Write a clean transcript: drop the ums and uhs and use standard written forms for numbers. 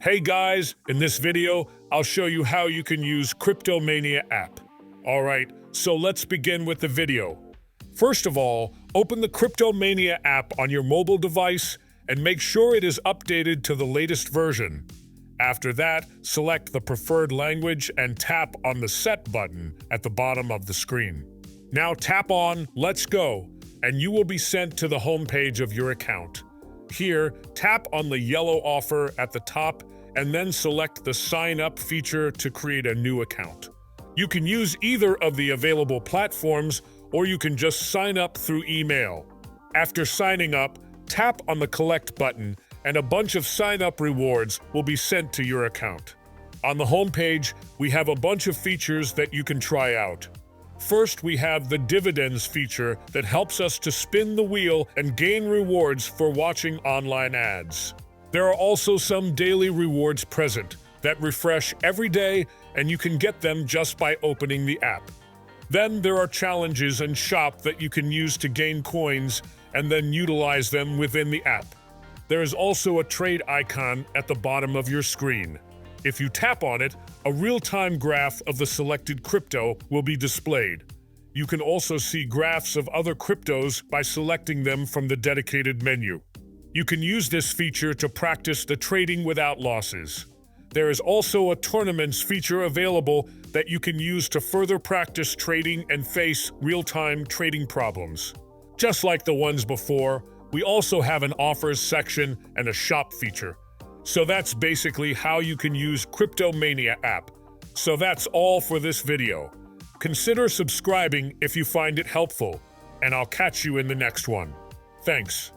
Hey guys, in this video, I'll show you how you can use Cryptomania app. Alright, so let's begin with the video. First of all, open the Cryptomania app on your mobile device and make sure it is updated to the latest version. After that, select the preferred language and tap on the Set button at the bottom of the screen. Now tap on Let's Go, and you will be sent to the homepage of your account. Here, tap on the yellow offer at the top and then select the Sign Up feature to create a new account. You can use either of the available platforms, or you can just sign up through email. After signing up, tap on the Collect button and a bunch of sign-up rewards will be sent to your account. On the homepage, we have a bunch of features that you can try out. First, we have the dividends feature that helps us to spin the wheel and gain rewards for watching online ads. There are also some daily rewards present that refresh every day, and you can get them just by opening the app. Then there are challenges and shop that you can use to gain coins and then utilize them within the app. There is also a trade icon at the bottom of your screen. If you tap on it, a real-time graph of the selected crypto will be displayed. You can also see graphs of other cryptos by selecting them from the dedicated menu. You can use this feature to practice the trading without losses. There is also a tournaments feature available that you can use to further practice trading and face real-time trading problems. Just like the ones before, we also have an offers section and a shop feature. So that's basically how you can use Cryptomania app. So that's all for this video. Consider subscribing if you find it helpful, and I'll catch you in the next one. Thanks.